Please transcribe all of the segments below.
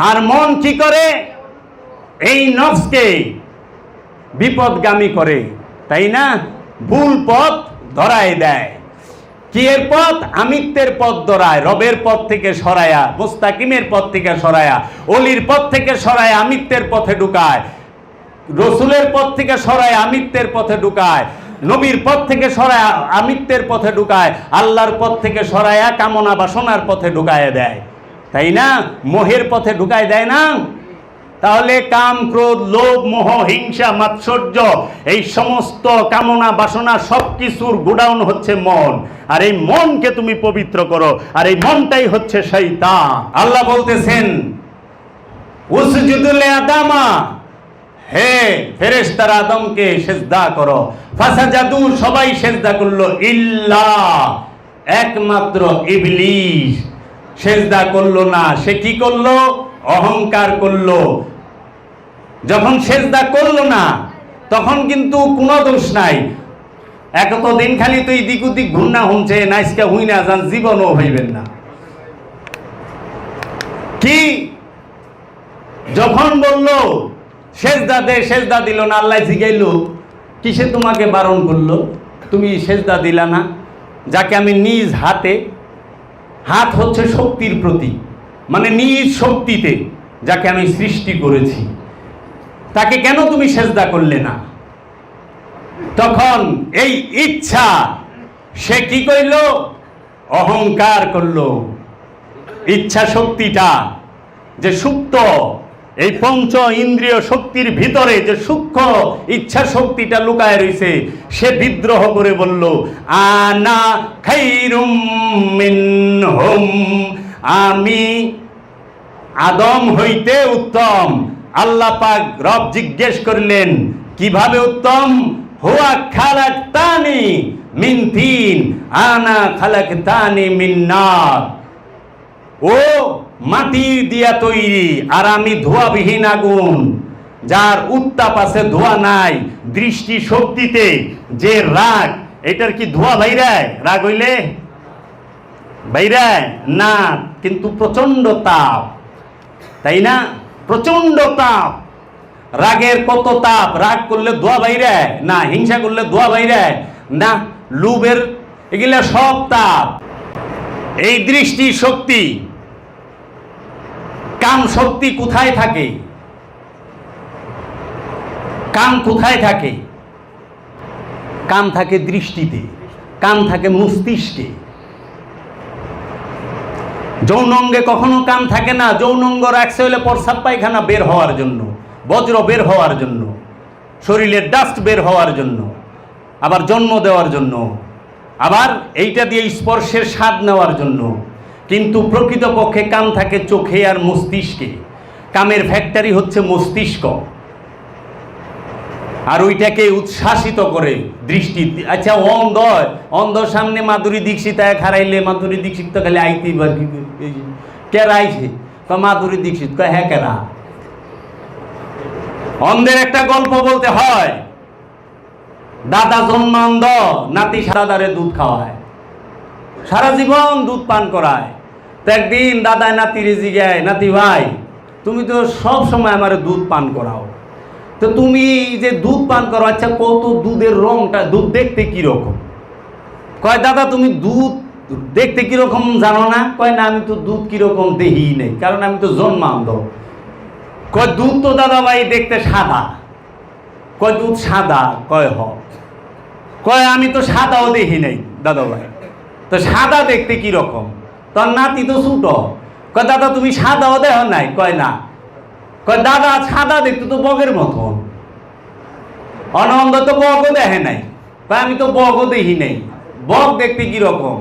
আর মন কি করে? এই নফসকে বিপদগামী করে, তাই না? ভুল পথ ধরায় দেয়। কি এর পথ? আমিত্বের পথ ধরায়, রবের পথ থেকে সরায়া, মুস্তাকিমের পথ থেকে সরায়া, অলির পথ থেকে সরায় আমিত্বের পথে ঢুকায়, রসুলের পথ থেকে সরায় আমিত্বের পথে ঢুকায়, নবীর পথ থেকে সরায় আমিত্বের পথে ঢুকায়, আল্লাহর পথ থেকে সরায়া কামনা বাসনার পথে ঢুকায় দেয়, তাই না? মোহের পথে ঢুকায় দেয় না? তাহলে কাম, ক্রোধ, লোভ, মোহ, হিংসা, মাৎসর্য, এই সমস্ত কামনা বাসনা সবকিছুর গোডাউন হচ্ছে মন। আর এই মনকে তুমি পবিত্র করো, আর এই মনটাই হচ্ছে শয়তান। আল্লাহ বলতেছেন উসজুদু লিআদামা, হে ফেরেশতারা আদমকে সিজদা করো। ফাসাজাদু, সবাই সিজদা করলো, ইল্লা, একমাত্র ইবলিস সিজদা করলো না। সে কি করলো? অহংকার করলো। যখন সিজদা করলো না তখন কিন্তু কোনো দোষ নাই। এতদিন খালি তো এদিক ওদিক ঘুরনা হুমছে, নাইসকা হুই না যান, জীবনও হইবেন না। কি যখন বললো সেজদা দে, সেজদা দিল না। আল্লাহ জিগাইল, কিসে তোমাকে বারণ করলো? তুমি সেজদা দিলা না। যাকে আমি নিজ হাতে, হাত হচ্ছে শক্তির প্রতীক, মানে নিজ শক্তিতে যাকে আমি সৃষ্টি করেছি, তাকে কেন তুমি সেজদা করলে না? তখন এই ইচ্ছা, সে কি কইল? অহংকার করলো। ইচ্ছা শক্তিটা যে সুপ্ত, এই পঞ্চ ইন্দ্রিয় শক্তির ভিতরে যে সূক্ষ্ম ইচ্ছা শক্তিটা লুকায় রয়েছে, সে বিদ্রোহ করে বলল, আনা খাইরুম মিনহুম, আমি আদম হইতে উত্তম। আল্লাহ পাক রব জিজ্ঞেস করলেন, কিভাবে উত্তম? হুয়া খালাকতানি মিন তিন, আনা খালাকতানি মিন নার। ও মাটি দিয়া তৈরি, আর আমি ধোঁয়াবিহীন আগুন। যার উত্তাপ আছে, ধোঁয়া নাই। দৃষ্টি শক্তিতে যে রাগ, এটার কি ধোঁয়া বাইরায়? রাগ হইলে বাইরায় না, কিন্তু প্রচন্ড তাপ, তাই না? প্রচন্ড তাপ। রাগের কত তাপ! রাগ করলে ধোঁয়া বাইরায় না, হিংসা করলে ধোঁয়া বাইরায় না, লোভের, এগুলা সব তাপ। এই দৃষ্টি শক্তি, কাম শক্তি কোথায় থাকে? কাম কোথায় থাকে? কাম থাকে দৃষ্টিতে, কাম থাকে মস্তিষ্কে। যৌনাঙ্গে কখনো কাম থাকে না। যৌনাঙ্গ রাখছে হলে প্রস্রাব পায়খানা বের হওয়ার জন্য, বজ্র বের হওয়ার জন্য, শরীরের ডাস্ট বের হওয়ার জন্য, আবার জন্ম দেওয়ার জন্য, আবার এইটা দিয়ে স্পর্শের স্বাদ নেওয়ার জন্য। কিন্তু প্রকৃতপক্ষে কাম থাকে চোখে আর মস্তিষ্কে। কামের ফ্যাক্টরি হচ্ছে মস্তিষ্ক, আর ওইটাকে উচ্ছ্বাসিত করে দৃষ্টি। আচ্ছা, অন্ধর সামনে মাধুরী দীক্ষিত হারাইলে, মাধুরী দীক্ষিত তো খালি আইতেই পার, কেরা আইছে? মাধুরী দীক্ষিত, হ্যাঁ কেরা? অন্ধের একটা গল্প বলতে হয়। দাদা জন্মান্ধ, নাতি সারাদারে দুধ খাওয়ায়, সারা জীবন দুধ পান করায়। তো একদিন দাদায় নাতিরে জিগায়, নাতি ভাই, তুমি তো সব সময় আমার দুধ পান করাও, তো তুমি যে দুধ পান করো, আচ্ছা কত দুধের রংটা, দুধ দেখতে কিরকম? কয় দাদা তুমি দুধ দেখতে কিরকম জানো না? কয় না, আমি তো দুধ কিরকম দেখি নেই, কারণ আমি তো জন্মান্ধ। কয় দুধ তো দাদা ভাই দেখতে সাদা। কয় দুধ সাদা? কয় হ। কয় আমি তো সাদাও দেখি নাই দাদা ভাই, তো সাদা দেখতে কিরকম? তোর নাতি তো ছোট। কয় দাদা তুমি সাদাও দেখো নাই? কয় না। কয় দাদা সাদা দেখতে তো বগের মতন। অনন্দ তো বগও দেখে নাই। কয় আমি তো বগও দেখি নাই। বগ দেখতে কিরকম?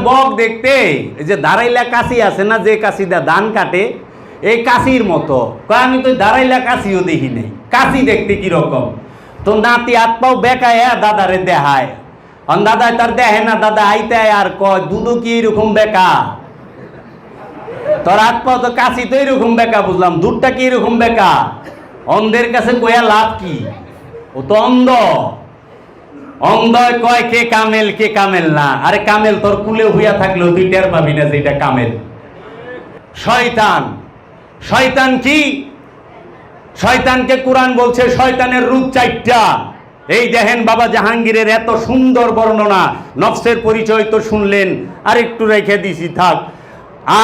বগ দেখতে এই যে দাঁড়াইলা কাশি আছে না, যে কাশিটা ধান কাটে, এই কাশির মতো। কয় আমি তো দাঁড়াইলা কাশিও দেখি নাই। কাশি দেখতে কিরকম? তো নাতি হাত পাও বেকায় দাদারে দেখায়। দাদা তার দেখে না, দাদা আইতে আর কয় দুধও কি এরকম বেকা? তোর হাত পাও তো কাশি তো এরকম বেকা, বুঝলাম, দুধটা কি এরকম বেকা? অন্ধের কাছে কয়া লাভ কি? ও তো অন্ধ। অন্ধ কয় কে কামেল, কে কামেল না। আরে কামেল তোর কুলে হইয়া থাকলেও তুই টের পাবি না যে এটা কামেল। শয়তান শয়তান কি? শয়তানকে কোরআন বলছে শয়তানের রূপ 4টা। এই দেখেন বাবা জাহাঙ্গীরের এত সুন্দর বর্ণনা, নফসের পরিচয় তো শুনলেন, আর একটু রেখে দিছি থাক।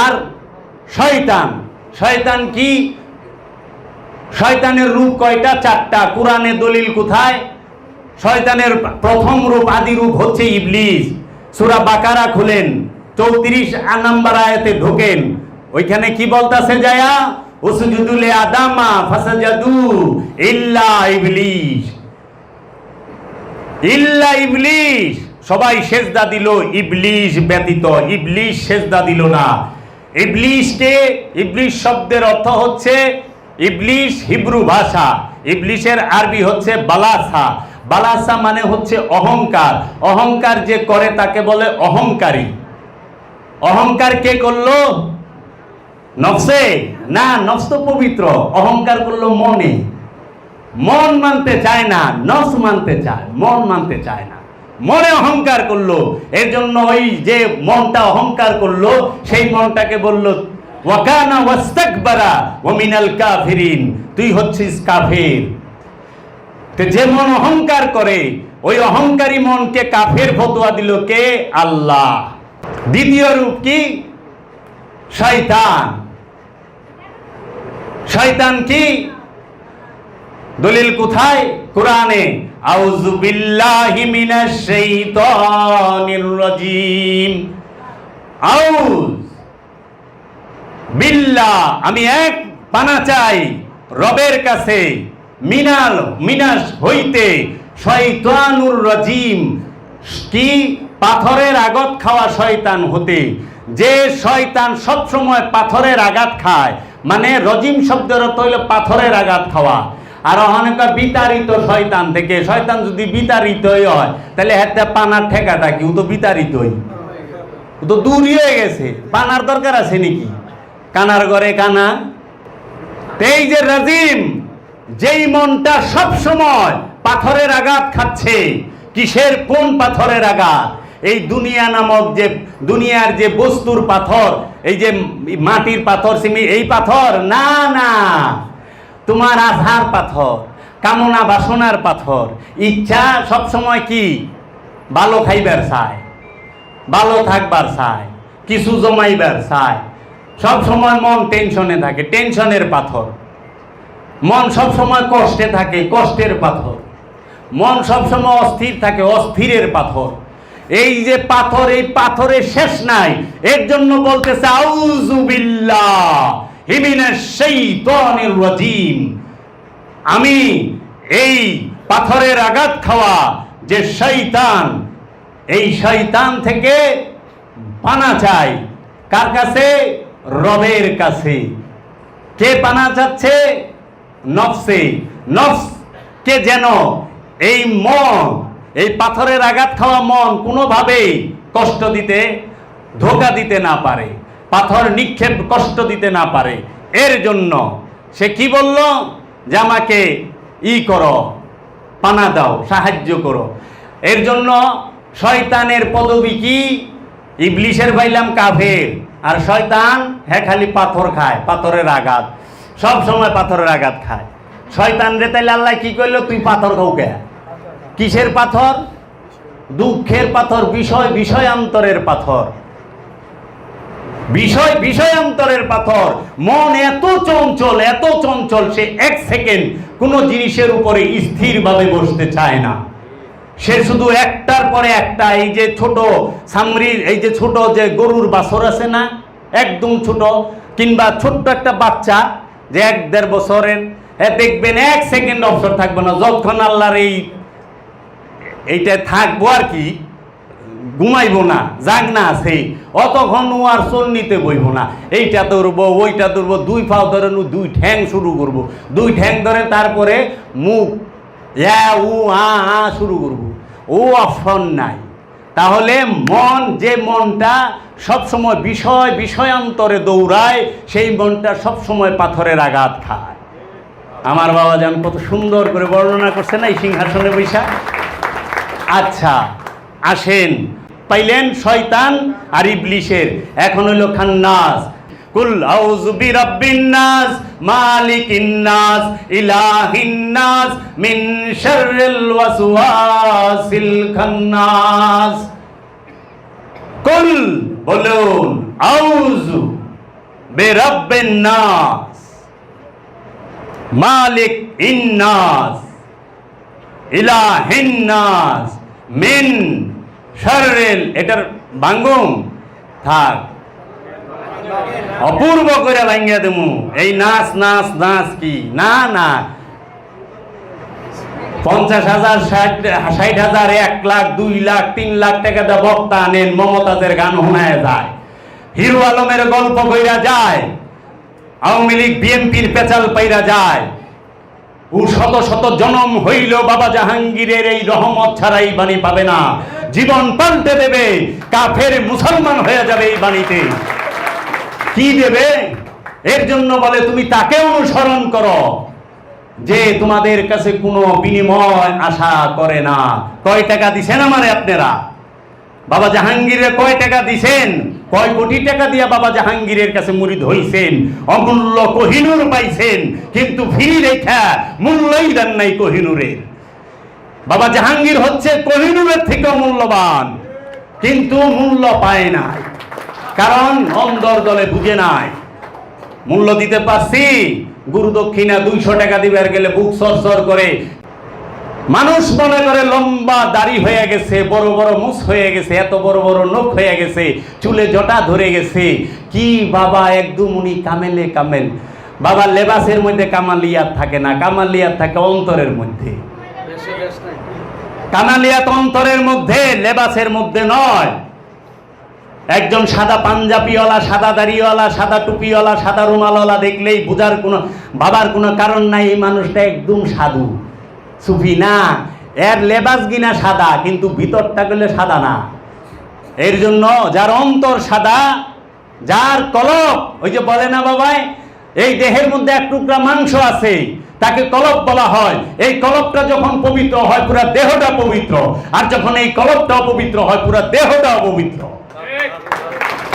আর শয়তান, শয়তান কি? শয়তানের রূপ কয়টা? 4টা। কোরআনে দলিল কোথায়? শয়তানের প্রথম রূপ, আদি রূপ হচ্ছে ইবলিস। সূরা বাকারা খুলেন, 34 নম্বর আয়াতে ঢোকেন, ওইখানে কি বলতাছে যায়া? উসজুদু লি আদামা ফাসাজাদু ইল্লা ইবলিস, ইল্লা ইবলিস, সবাই সেজদা দিল ইবলিস ব্যতীত। ইবলিস সেজদা দিল না। ইবলিসকে, ইবলিস শব্দের অর্থ হচ্ছে, ইবলিস হিব্রু ভাষা, ইবলিসের আরবি হচ্ছে বালাসা। বালাসা মানে হচ্ছে অহংকার। অহংকার যে করে তাকে বলে অহংকারী। অহংকার কে করলো? নফসে না, নফস তো পবিত্র। অহংকার করলো মনে। মন মানতে চায় না, নফস মানতে চায়, মন মানতে চায় না। মনে অহংকার করলো, এর জন্য ওই যে মনটা অহংকার করলো সেই মনটাকে বলল ওয়াকানা ওয়াস্তাকবারা ওয়া মিনাল কাফিরিন, তুই হচ্ছিস কাফের। তো যে মন অহংকার করে ওই অহংকারী মনকে কাফের ফতোয়া দিল কে? আল্লাহ। দ্বিতীয় রূপ কি? শয়তান। শয়তান কি? দলিল কোথায়? কোরআনে, আউযু বিল্লাহি মিনাশ শাইতানির রাজিম। আউজ বিল্লাহ, আমি এক পানা চাই রবের কাছে, মিনাস হইতে, শয়তানুর রাজিম, কি? পাথরের আঘাত খাওয়া শয়তান হতে। যে শয়তান সব সময় পাথরের আঘাত খায়, মানে রজিম শব্দের অর্থ হইল পাথরের আঘাত খাওয়া। আর অনেক বিতাড়িত শয়তান থেকে। শয়তান যদি বিতাড়িতই হয় তাহলে হাতে পানার ঠেকাটা কি? ও তো বিতাড়িতই, ও তো দূরই হয়ে গেছে, পানার দরকার আছে নাকি? কানার ঘরে কানা। এই যে রাজিম, যেই মনটা সব সময় পাথরের আঘাত খাচ্ছে। কিসের? কোন পাথরের আঘাত? এই দুনিয়া নামক যে দুনিয়ার যে বস্তুর পাথর, এই যে মাটির পাথর, এই পাথর না, না, তোমার আধার পাথর, কামনা বাসনার পাথর। ইচ্ছা সব সময় কি? ভালো খাইবার চায়, ভালো থাকবার চায়, কিছু জমাইবার চায়। সব সময় মন টেনশনে থাকে, টেনশনের পাথর। মন সব সময় কষ্টে থাকে, কষ্টের পাথর। মন সব সময় অস্থির থাকে, অস্থিরের পাথর। এই যে পাথর, এই পাথরের শেষ নাই। এর জন্য বলতেছে আউযু বিল্লাহি মিনাশ শাইতানির রাজিম, আমি এই পাথরের আঘাত খাওয়া যে শয়তান, এই শয়তান থেকে পানা চাই। কার কাছে? রবের কাছে। কে পানা চাচ্ছে? নফসে। নফসকে যেন এই মন, এই পাথরের আঘাত খাওয়া মন কোনোভাবেই কষ্ট দিতে, ধোঁকা দিতে না পারে, পাথর নিক্ষেপ কষ্ট দিতে না পারে। এর জন্য সে কি বলল? যে আমাকে করো, পানা দাও, সাহায্য করো। এর জন্য শয়তানের পদবী কি? ইবলিসের ভাইলাম কাফের, আর শয়তান হ্যাঁ খালি পাথর খায়, পাথরের আঘাত, সব সময় পাথরের আঘাত খায়। শয়তান রে তাইলে আল্লাহ কি করলো? তুই পাথর খাও কে? কিসের পাথর? দুঃখের পাথর, বিষয়ান্তরের পাথর, বিষয়ান্তরের পাথর। মন এত চঞ্চল, এত চঞ্চল, সে এক সেকেন্ড কোনো জিনিসের উপরে স্থিরভাবে বসতে চায় না। সে শুধু একটার পরে একটা, এই যে ছোট সামরির, এই যে ছোট যে গরুর বাছর আছে না, একদম ছোট, কিংবা ছোট্ট একটা বাচ্চা যে 1-1.5 বছরের, দেখবেন এক সেকেন্ড অবসর থাকবে না, যতক্ষণ আল্লাহর এইটা থাকবো আর কি, ঘুমাইবো না, জাগ না আছে, অতক্ষণ ও আর চল নিতে বইব না। এইটা ধরবো, ওইটা ধরবো, 2 পাও ধরে 2 ঠ্যাং শুরু করবো, 2 ঠ্যাং ধরে তারপরে মুখ উ আ শুরু করবো। ও অপশন নাই। তাহলে মন, যে মনটা সবসময় বিষয়ান্তরে দৌড়ায়, সেই মনটা সবসময় পাথরের আঘাত খায়। আমার বাবা জান কত সুন্দর করে বর্ণনা করছে না এই সিংহাসনে বৈশা। আচ্ছা আসেন, পাইলেন শয়তান আর ইবলিসের। এখন হইল খান্নাস। কুল আউযু বিরাব্বিন নাস মালিকিন নাস ইলাহিন নাস মিন শাররিল ওয়াসওয়াসিল খান্নাস। কুল বলুন, আউযু বিরাব্বিন নাস মালিক ইন্নাস ইলাহিন নাস মিন শাররিল, এটার বাঙ্গুম থাক, অপূর্ব করে ভাঙ্গিয়া দেবো। এই নাচ নাচ নাচ কি না না, 50,000 60,000 1 লাখ 2 লাখ 3 লাখ টাকা দিয়ে বক্তা আনেন, মমতাজের গান শোনায় যায়, হিরো আলমের গল্প কইরা যায়, আওয়ামী লীগ বিএনপির পেচাল পাইরা যায়। ও শত শত জনম হইল বাবা জাহাঙ্গীরের এই রহমত ছাড়াই বাণী পাবে না, জীবন পাল্টে দেবে, কাফের মুসলমান হয়ে যাবে এই বাণীতে। কি দেবে? এর জন্য বলে তুমি তাকে অনুসরণ করো যে তোমাদের কাছে কোনো বিনিময় আশা করে না। কয় টাকা দিছেন আমারে আপনারা? বাবা জাহাঙ্গীরের কয় টাকা দিছেন? কয় কোটি টাকা দিয়া বাবা জাহাঙ্গীরের কাছে মুরিদ হইছেন, অমূল্য কোহিনূর পাইছেন, কিন্তু ফি রেখা মূল্যই দেন নাই কোহিনূরের। বাবা জাহাঙ্গীর হচ্ছে কোহিনূরের থেকে মূল্যবান, কিন্তু মূল্য পায় নাই, কারণ অন্দর দলে বুঝে নাই। মূল্য দিতে পারছি, গুরু দক্ষিণা 200 টাকা দিবার গেলে বুক সরসর করে। মানুষ মনে করে লম্বা দাড়ি হয়ে গেছে, বড় বড় মুছ হয়ে গেছে, এত বড় বড় নখ হয়ে গেছে, চুলে জটা ধরে গেছে। কি বাবা একদম উনি কামেলে কামেল। বাবা লেবাসের মধ্যে কামালিয়াত থাকে না, কামালিয়াত থাকে অন্তরের মধ্যে। কামালিয়াত অন্তরের মধ্যে, লেবাসের মধ্যে নয়। একজন সাদা পাঞ্জাবিওয়ালা, সাদা দাড়িওয়ালা, সাদা টুপিওয়ালা, সাদা রুমালওয়ালা দেখলেই বুঝার কোনো বাবার কোনো কারণ নাই এই মানুষটা একদম সাধু সুফি না। এর লেবাস গিনা সাদা, কিন্তু ভিতরটা গেলে সাদা না। এর জন্য যার অন্তর সাদা, যার কলব, ওই যে বলে না বাবাই, এই দেহের মধ্যে এক টুকরা মাংস আছে, তাকে কলব বলা হয়। এই কলবটা যখন পবিত্র হয় পুরা দেহটা পবিত্র, আর যখন এই কলবটা অপবিত্র হয় পুরা দেহটা অপবিত্র।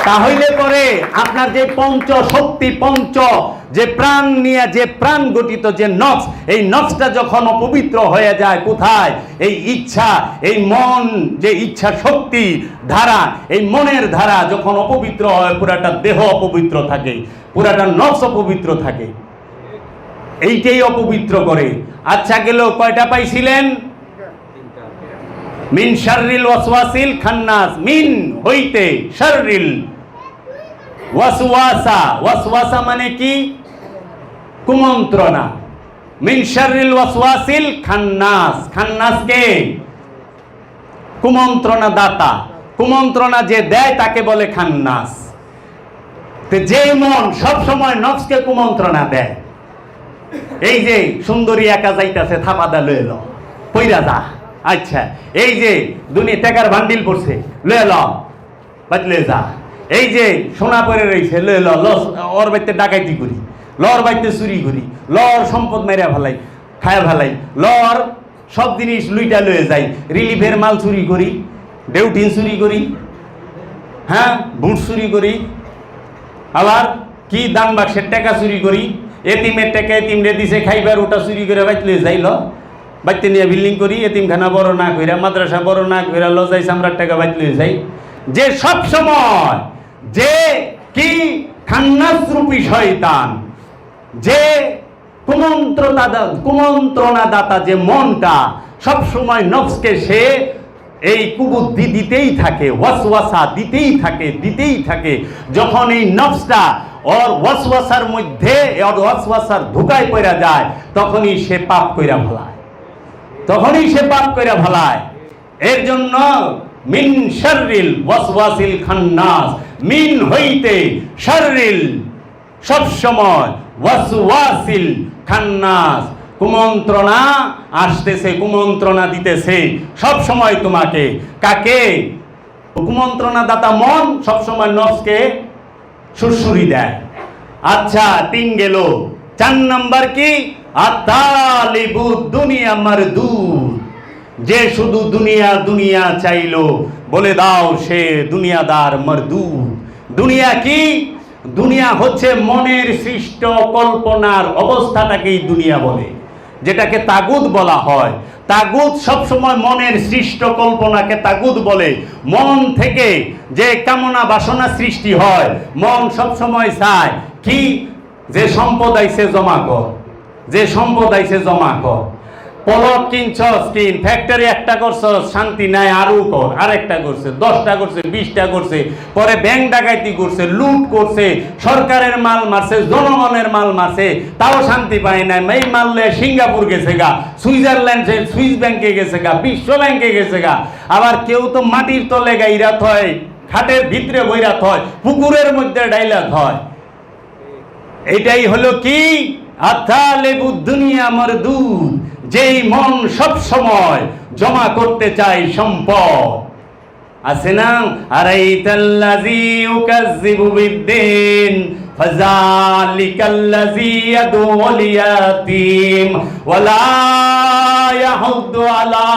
তাহলে পরে আপনার যে পঞ্চ শক্তি, পঞ্চ যে প্রাণ নিয়ে যে প্রাণ গঠিত যে নফস, এই নফসটা যখন অপবিত্র হয়ে যায় কোথায়? এই ইচ্ছা, এই মন, যে ইচ্ছা শক্তি ধারা, এই মনের ধারা যখন অপবিত্র হয়, পুরাটা দেহ অপবিত্র থাকে, পুরাটা নফস অপবিত্র থাকে। এইটাই অপবিত্র করে। আচ্ছা গেল, কয়টা পাইছিলেন? মিন শাররিল ওয়াসওয়াসিল খান্নাস, মিন হইতে, শাররিল ওয়াসওয়াসা, ওয়াসওয়াসা মানে কি? কুমন্ত্রণা। মিন শাররিল ওয়াসওয়াসিল খান্নাস, খান্নাস কে? কুমন্ত্রণা দাতা। কুমন্ত্রণা যে দেয় তাকে বলে খান্নাস। তো যে মন সব সময় নফসকে কুমন্ত্রণা দেয়, এই যে সুন্দরী একা যাইতাছে, থাপাদা লয়ে ল, পইরা যা। আচ্ছা, এই যে দুনিয়া টাকার বান্ডিল পড়ছে, লয়ে ল, বাতলে যা। এই যে সোনা পরে রয়েছে, লয়ে ল, ওর বাড়িতে ডাকাইতি করি, লর বাড়িতে চুরি করি, লর সম্পদ মেরা ফেলাই, খায়া ফেলাই, লর সব জিনিস লুইটা লয়ে যাই, রিলিফের মাল চুরি করি, ডেউটিন চুরি করি, হ্যাঁ বুট চুরি করি, আবার কি দান বাক্সের টাকা চুরি করি, এতিমের টাকা এতিমরে দিছে খাইবার, ওটা চুরি করে বাইতে লয়ে যাইল, বাইতে নিয়ে বিল্ডিং করি, এতিমখানা বড় না কইরা, মাদ্রাসা বড় না কইরা, লজাই চামড়ার টাকা বাইতে লয়ে যাই। যে সব সময় যে কি খান্নাস রূপী শয়তান, যে কুমন্ত্রণা দাতা, যে মনটা সব সময় নফসকে সে এই কুবুদ্ধি দিতেই থাকে, ওয়াসওয়াসা দিতেই থাকে, দিতেই থাকে। যখন এই নফসটা ওর ওয়াসওয়াসার মধ্যে, ওর ওয়াসওয়াসার ধোঁকায় পড়া যায়, তখনই সে পাপ কইরা ফেলায়, তখনই সে পাপ কইরা ফেলায়। এর জন্য মিন শাররিল ওয়াসওয়াসিল খান্নাস, মিন হইতে, শাররিল সব সময়, ওয়াসওয়াসিল খান্নাস কুমন্ত্রণা আসতেছে, কুমন্ত্রণা দিতেছে সব সময় তোমাকে। কাকে? কুমন্ত্রণা দাতা মন সব সময় নফসকে সুরসুরি দেয়। আচ্ছা 3 গেল। 4 নাম্বার কি? আতালিবু দুনিয়া মারদুদ, যে শুধু দুনিয়া দুনিয়া চাইলো, বলে দাও সে দুনিয়াদার মারদুদ। দুনিয়া কি? দুনিয়া হচ্ছে মনের সৃষ্ট কল্পনার অবস্থাটাকেই দুনিয়া বলে, যেটাকে তাগুত বলা হয়। তাগুত সবসময় মনের সৃষ্ট কল্পনাকে তাগুত বলে। মন থেকে যে কামনা বাসনা সৃষ্টি হয়, মন সবসময় চায় কি, যে সম্পদ আইছে জমা কর, যে সম্পদ আইছে জমা কর। পলট কিনছস কিন, ফ্যাক্টরি একটা করছস শান্তি নাই, আরও কর, আরেকটা করছে, 10টা করছে, 20টা করছে, পরে ব্যাংক ডাকাইতি করছে, লুট করছে, সরকারের মাল মারছে, জনগণের মাল মারছে, তাও শান্তি পায় নাই। এই মারলে সিঙ্গাপুর গেছে গা, সুইজারল্যান্ড সুইস ব্যাংকে গেছে গা, বিশ্ব ব্যাংকে গেছে গা। আবার কেউ তো মাটির তলে গাইরাত হয়, খাটের ভিতরে বইরাত হয়, পুকুরের মধ্যে ডাইলাত হয়। এটাই হলো কি আতালেবু দুনিয়া মারদুদ, যেই মন সব সময় জমা করতে চায় সম্পদ। আছে না, আরাইতাল্লাযী ইউকাযযিবু বিদ্দীন ফাযালিকাল্লাযী ইয়াদউল ইয়াতীম ওয়ালা ইয়াহুদ্দু আলা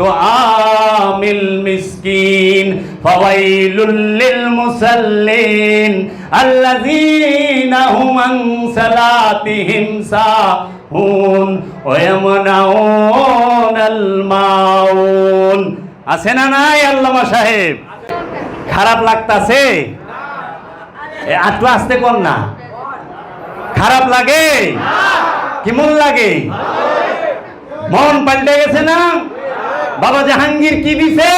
তুআমিল মিসকিন ফাওয়াইলুল লিল মুসাল্লিন আল্লাযীনা হুম আন সালাতিহিম সাহুন ওয়া ইয়ামনাউনাল মাউন। আছে না নাই আল্লামা সাহেব? খারাপ লাগতাছে? একটু আসতে কর না। খারাপ লাগে? কেমন লাগে? মন পাল্টে গেছে না? বাবা জাহাঙ্গীর কি দিছে?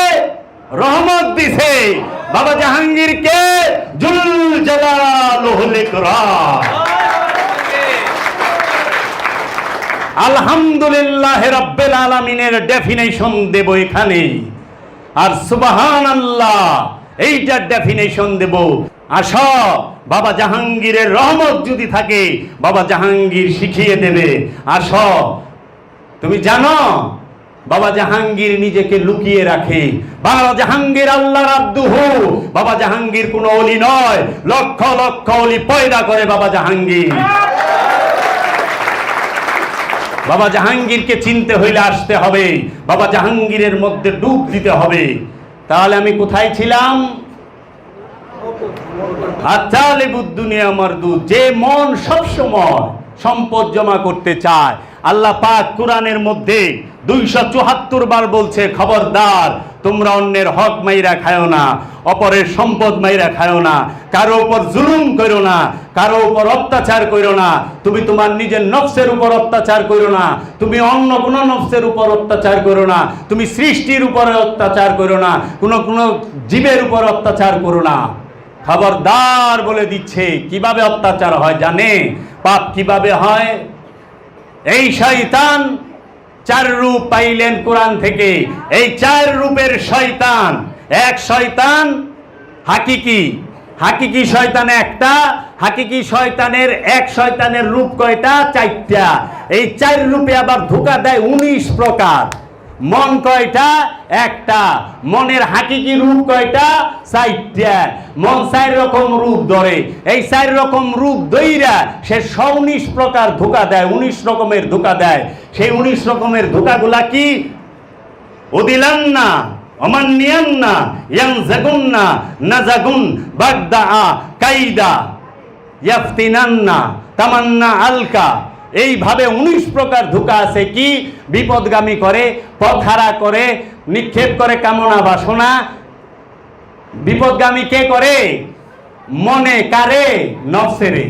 রহমত দিছে। বাবা জাহাঙ্গীর কে? জুল জালালুল ইকরাম। আলহামদুলিল্লাহ রাব্বিল আলামিনের ডেফিনেশন দেব এখানে, আর সুবহানাল্লাহ এইটার ডেফিনেশন দেব। আসো, বাবা জাহাঙ্গীরের রহমত যদি থাকে বাবা জাহাঙ্গীর শিখিয়ে দেবে। আসো, তুমি জানো বাবা জাহাঙ্গীর নিজেকে লুকিয়ে রাখে। বাবা জাহাঙ্গীর আল্লাহর আব্দুহু। বাবা জাহাঙ্গীর কোনো ওলি নয়, লক্ষ লক্ষ ওলি পয়দা করে বাবা জাহাঙ্গীর। বাবা জাহাঙ্গীরকে চিনতে হইলে আসতে হবে, বাবা জাহাঙ্গীরের মধ্যে ডুব দিতে হবে। তাহলে আমি কোথায় ছিলাম? আতালিবুদ দুনিয়া মারদুদ, যে মন সব সময় সম্পদ জমা করতে চায়। আল্লাহ পাক কোরআনের মধ্যে 274 বার বলছে, খবরদার তোমরা অন্যের হক মাইরা খায়ো না, অপরের সম্পদ মাইরা খায়ো না, কারো উপর জুলুম করো না, কারো উপর অত্যাচার করো না। তুমি তোমার নিজের নফসের উপর অত্যাচার করো না, তুমি অন্য কোনো নফসের উপর অত্যাচার করো না, তুমি সৃষ্টির উপরে অত্যাচার করো না, কোনো জীবের উপর অত্যাচার করো না। খবরদার বলে দিচ্ছে। কিভাবে অত্যাচার হয় জানে? পাপ কিভাবে হয়? এই শয়তান 4 রূপ পাইলেন কোরআন থেকে। এই 4 রূপের শয়তান, এক শয়তান হাকিকি, হাকিকি শয়তান একটা, হাকিকি শয়তানের এক শয়তানের রূপ কয়টা? 4টা। এই 4 রূপে আবার ধোঁকা দেয় 19 প্রকার। মন কয়টা? একটা। মনের হাকিকি রূপ কয়টা? 4টা। মন 4 রকম রূপ ধরে। এই 4 রকম রূপ দইরা সে 19 প্রকার ধোঁকা দেয়, 19 রকমের ধোঁকা দেয়। সেই 19 রকমের ধোঁকাগুলা কি? উদিলান্না অমান্নিয়ান্না ইয়ানজাগুন্না নাজাগুন বাগদা কাইদা ইয়াফতিনান্না তামান্না আলকা। এইভাবে 19 প্রকার ধোঁকা আছে। কি? বিপদগামী করে, পথহারা করে, নিক্ষেপ করে কামনা বাসনা। বিপদগামী কে করে? মনে। কারে? নফসেরে,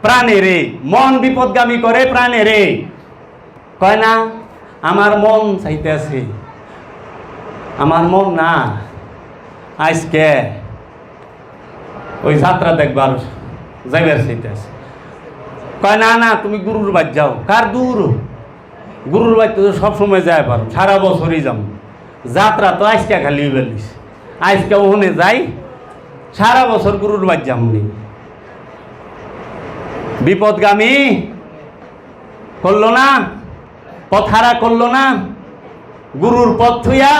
প্রাণেরে। মন বিপদগামী করে প্রাণেরে। কয় না আমার মন চাইতেছে, আমার মন না আজকে ওই যাত্রা দেখবার যাইবার চাইতেছে। কয় না না তুমি গুরুর বাড়ি যাও। কার দূর? গুরুর বাড়িতে তো সবসময় যায় পারো, সারা বছরই যাও। যাত্রা তো আজকে খালি বেলিস, আজকে ওখানে যাই, সারা বছর গুরুর বাড়ি যামনি। বিপদগামী করলো না, পথহারা করলো না, গুরুর পথ থুইয়া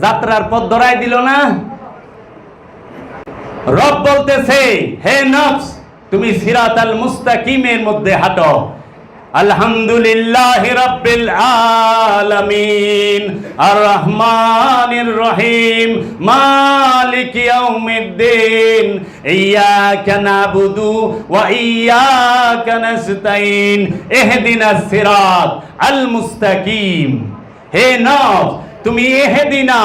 যাত্রার পথ ধরাই দিল না। রব বলতেছে, হে নফস তুমি সিরাতাল মুস্তাকিমের মধ্যে হাঁটো। আলহামদুলিল্লাহি রাব্বিল আলামিন আর রহমানির রহিম মালিক ইয়াউমিদ্দিন ইয়্যাকা না'বুদু ওয়া ইয়্যাকা নাস্তাইন ইহদিনাস সিরাত আল মুস্তাকিম। হে নফস, তুমি ইহদিনা,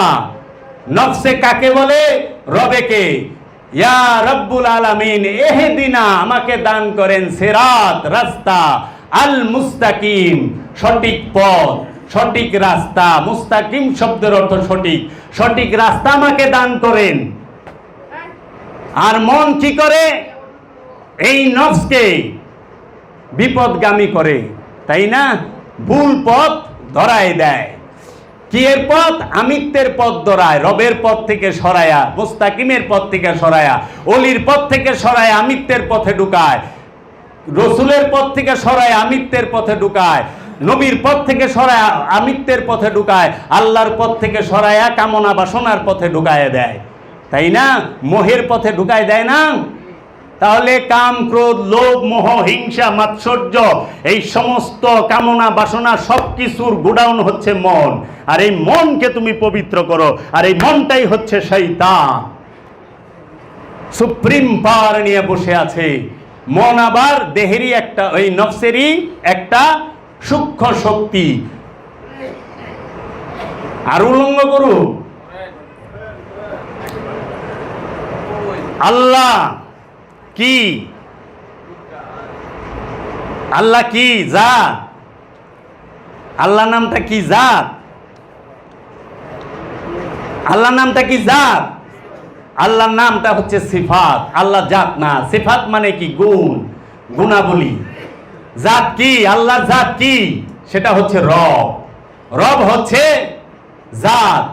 নফসে কাকে বলে? রবেকে। ইয়া রব্বুল আলামিন ইহদিনা, আমাকে দান করেন, সিরাত, রাস্তা, আল মুস্তাকিম, সঠিক পথ, সঠিক রাস্তা। মুস্তাকিম শব্দের অর্থ সঠিক, সঠিক রাস্তা আমাকে দান করেন। আর মন কি করে? এই নফসকে বিপদগামী করে, তাই না? ভুল পথ ধরায় দেয়। কি এর পথ? আমিত্বের পথ ধরায়, রবের পথ থেকে সরায়া, মুস্তাকিমের পথ থেকে সরায়া, অলির পথ থেকে সরায় আমিত্বের পথে ঢুকায়, রসুলের পথ থেকে সরায় আমিত্বের পথে ঢুকায়, নবীর পথ থেকে সরায় আমিত্বের পথে ঢুকায়, আল্লাহর পথ থেকে সরায়া কামনা বাসনার পথে ঢুকায় দেয়, তাই না? মোহের পথে ঢুকায় দেয় না? তাহলে কাম, ক্রোধ, লোভ, মোহ, হিংসা, মাৎসর্য, এই সমস্ত কামনা বাসনা সব কিছুর গোডাউন হচ্ছে মন। আর এই মনকে তুমি পবিত্র করো, আর এই মনটাই হচ্ছে শয়তান। সুপ্রিম পাওয়ার নিয়ে বসে আছে মন। আবার দেহেরই একটা, ওই নফসেরই একটা সূক্ষ্ম শক্তি। আর উল্লঙ্ঘ করু, আল্লাহ কি? আল্লাহ কি জাত? আল্লাহ নামটা কি জাত? আল্লাহ নামটা কি জাত? আল্লাহর নামটা হচ্ছে সিফাত। আল্লাহ জাত না। সিফাত মানে কি? গুণ, গুণাবলী। জাত কি? আল্লাহর জাত কি? সেটা হচ্ছে রব। রব হচ্ছে জাত।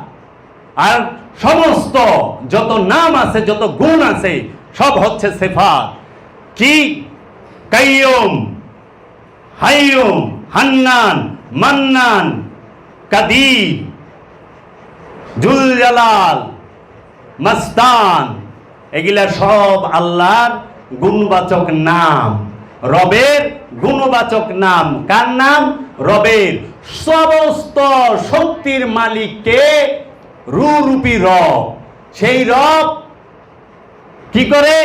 আর সমস্ত যত নাম আছে, যত গুণ আছে, সব হচ্ছে সিফাত। কি? কাইয়ুম, হাইয়ুম, হান্নান, মান্নান, কাদির, জুল জালাল, মাস্তান, এগুলা সব আল্লাহর গুণবাচক নাম, রবের গুণবাচক নাম। কার নাম? রবের। সমস্ত শক্তির মালিককে রূপী রব। সেই রব কি করে?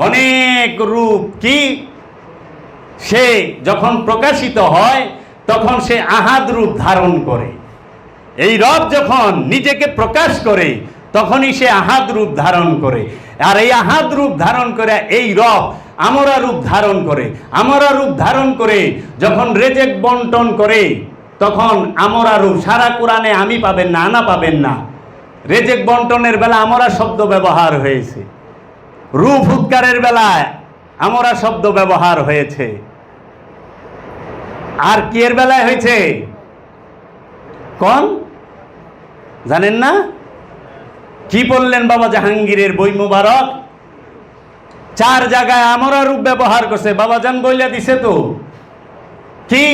অনেক রূপ। কি? সে যখন প্রকাশিত হয় তখন সে আহাদ রূপ ধারণ করে। এই রব যখন নিজেকে প্রকাশ করে তখনই সে আহাদ রূপ ধারণ করে। আর এই আহাদ রূপ ধারণ করে এই রব আমরা রূপ ধারণ করে। আমরা রূপ ধারণ করে যখন রেজেক বন্টন করে তখন আমরা রূপ। সারা কোরআনে আমি পাবেন না, আনা পাবেন না। রেজেক বন্টনের বেলা আমরা শব্দ ব্যবহার হয়েছে, রূপ উদ্গারের বেলায় আমরা শব্দ ব্যবহার হয়েছে। আর কি এর বেলায় হয়েছে কোন জানেন না? কি বললেন বাবা জাহাঙ্গীরের বই মুবারক? 4 জায়গায় আমরা রূপ ব্যবহার করছে। বাবা জান বইলা দিছে তো। কি?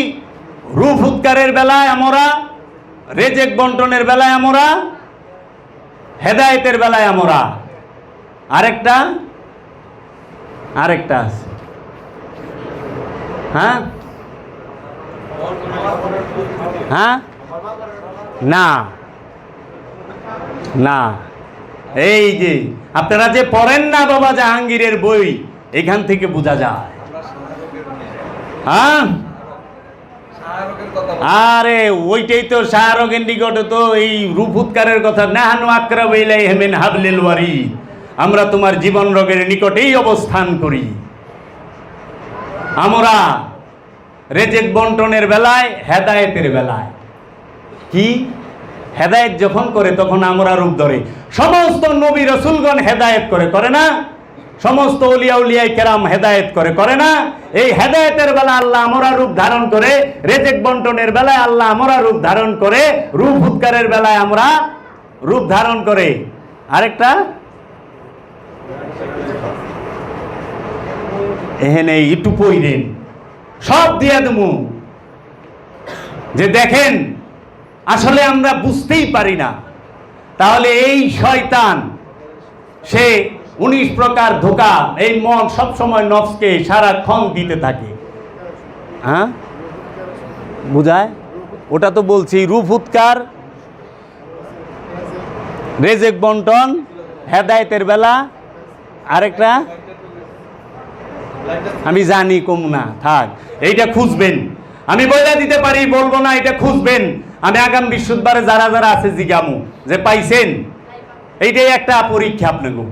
রূপ উদ্গারের বেলায় আমরা, রেজেক বন্টনের বেলায় আমরা, হেদায়েতের বেলায় আমরা। আরেকটা আছে। হ্যাঁ হ্যাঁ না না, এই যে আপনারা যে পড়েন না বাবা জাহাঙ্গীরের বই, এখান থেকে বোঝা যায়। হ্যাঁ, আরে ওইটাই তো শাহরুখের নিকটে তো এই রূপ উৎকারের কথা। নাহানু আকরাবু ইলাইহি মিন হাবলিল ওয়ারিদ, আমরা তোমার জীবন রোগের নিকটেই অবস্থান করি। আমরা রেজেক বন্টনের বেলায়, হেদায়েতের বেলায় কি? হেদায়েত যখন করে তখন আমরা রূপ ধরে। সমস্ত নবী রাসূলগণ হেদায়েত করে না? সমস্ত ওলিয়া উলিয়ায়ে কেরাম হেদায়েত করে না? এই হেদায়েতের বেলা আল্লাহ আমরা রূপ ধারণ করে, রেজেক বন্টনের বেলায় আল্লাহ আমরা রূপ ধারণ করে, রূপ উৎকারের বেলায় আমরা রূপ ধারণ করে। আরেকটা এখানে একটু পইরেন, সব দিয়া দেবো। যে দেখেন আসলে আমরা বুঝতেই পারি না। তাহলে এই শয়তান সে 19 প্রকার ধোঁকা এই মন সব সময় নফসকে সারাক্ষণ দিতে থাকে। হ্যাঁ বুঝায়, ওটা তো বলছি। রূপ উৎকার, রেজেক বন্টন, হেদায়েতের বেলা, আরেকটা আমি জানি কম না, থাক। এইটা খুঁজবেন, আমি বলে দিতে পারি, বলবো না, এটা খুঁজবেন। আমি আগাম বৃহস্পতিবারে যারা যারা আছে জিজ্ঞামু যে পাইছেন, এইটাই একটা পরীক্ষা আপনাকে।